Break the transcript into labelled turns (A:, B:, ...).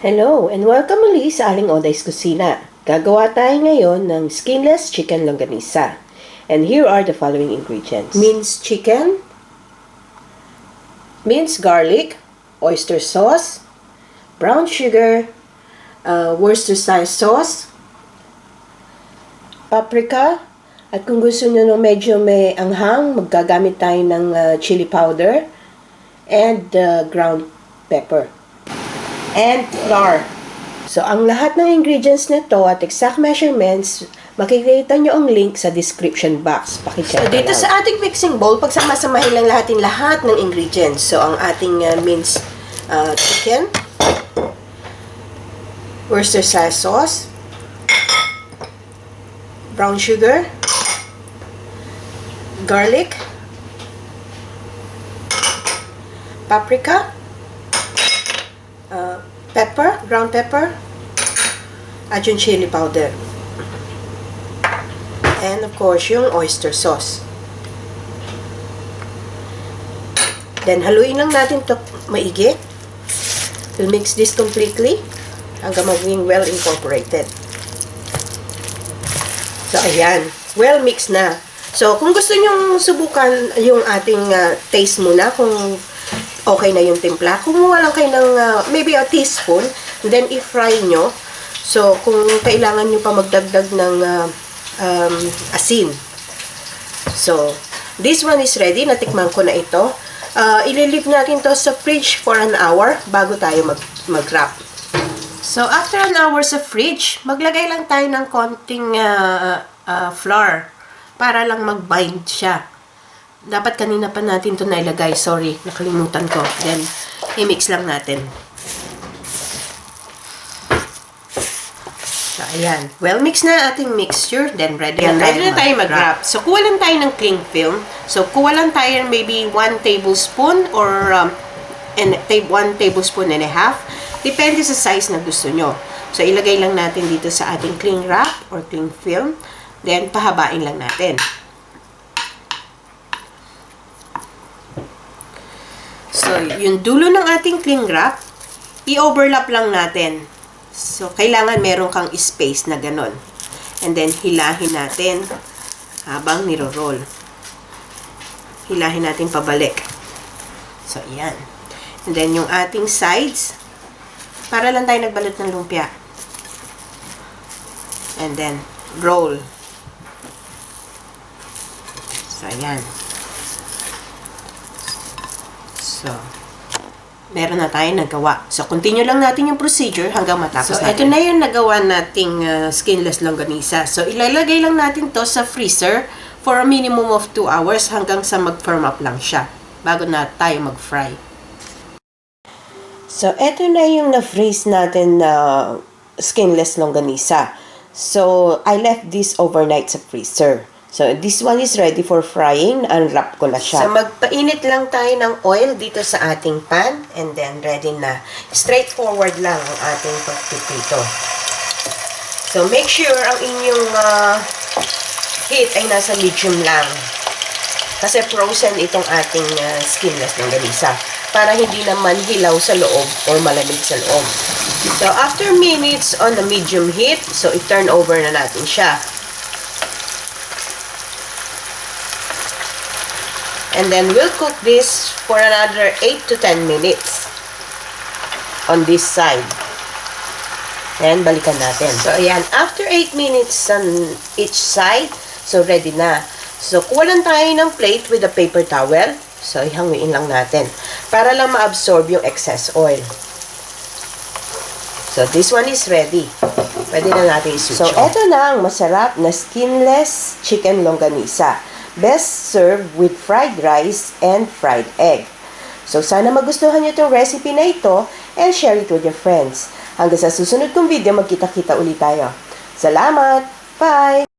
A: Hello and welcome muli sa Aling Oday's Kusina. Gagawa tayo ngayon ng skinless chicken longganisa. And here are the following ingredients. Minced chicken, minced garlic, oyster sauce, brown sugar, Worcestershire sauce, paprika, at kung gusto nyo medyo may anghang, magagamit tayo ng chili powder, and ground pepper. And flour. So, ang lahat ng ingredients nito at exact measurements, makikita nyo ang link sa description box. So, dito sa ating mixing bowl, pagsama-samahin lang lahat ng ingredients. So, ang ating minced chicken, Worcestershire sauce, brown sugar, garlic, paprika, pepper, ground pepper, at yung chili powder. And of course, yung oyster sauce. Then, haluin lang natin ito maigi. We'll mix this completely hanggang maging well incorporated. So, ayan. Well mixed na. So, kung gusto nyo subukan yung ating taste muna, kung okay na yung timpla, kumuha lang kayo ng maybe a teaspoon, then i-fry nyo. So, kung kailangan nyo pa magdagdag ng asin. So, this one is ready. Natikman ko na ito. Ililive natin to sa fridge for an hour bago tayo mag-wrap. So, after an hour sa fridge, maglagay lang tayo ng konting flour para lang mag-bind siya. Dapat kanina pa natin ito nailagay. Sorry, nakalimutan ko. Then, i-mix lang natin. So, ayan. Well, mix na ating mixture. Then, ready na tayo mag-wrap. So, kuha lang tayo ng cling film. So, kuha lang tayo maybe 1 tablespoon or 1 tablespoon and a half. Depende sa size na gusto nyo. So, ilagay lang natin dito sa ating cling wrap or cling film. Then, pahabain lang natin. So, yung dulo ng ating cling wrap, i-overlap lang natin. So, kailangan meron kang space na ganon. And then, hilahin natin habang niro-roll. Hilahin natin pabalik. So, ayan. And then, yung ating sides, para lang tayo nagbalot ng lumpia. And then, roll. So, ayan. So, meron na tayong nagawa. So, continue lang natin yung procedure hanggang matapos natin. So, ito na yung nagawa nating skinless longganisa. So, ilalagay lang natin to sa freezer for a minimum of 2 hours hanggang sa mag-firm up lang siya bago na tayo mag-fry. So, ito na yung na-freeze natin na skinless longganisa. So, I left this overnight sa freezer. So, this one is ready for frying. Unwrap ko na siya. So, magpainit lang tayo ng oil dito sa ating pan. And then, ready na. Straightforward lang ang ating pagpipito. So, make sure ang inyong heat ay nasa medium lang. Kasi frozen itong ating skinless longganisa. Para hindi naman hilaw sa loob or malamig sa loob. So, after minutes on the medium heat, so, i-turn over na natin siya. And then, we'll cook this for another 8 to 10 minutes on this side. Then, balikan natin. So, ayan. After 8 minutes on each side, so, ready na. So, kuha lang tayo ng plate with a paper towel. So, ihanguin lang natin. Para lang ma-absorb yung excess oil. So, this one is ready. Pwede na natin i-switch. So, eto na ang masarap na skinless chicken longganisa. Best served with fried rice and fried egg. So, sana magustuhan nyo itong recipe na ito and share it with your friends. Hanggang sa susunod kong video, magkita-kita ulit tayo. Salamat! Bye!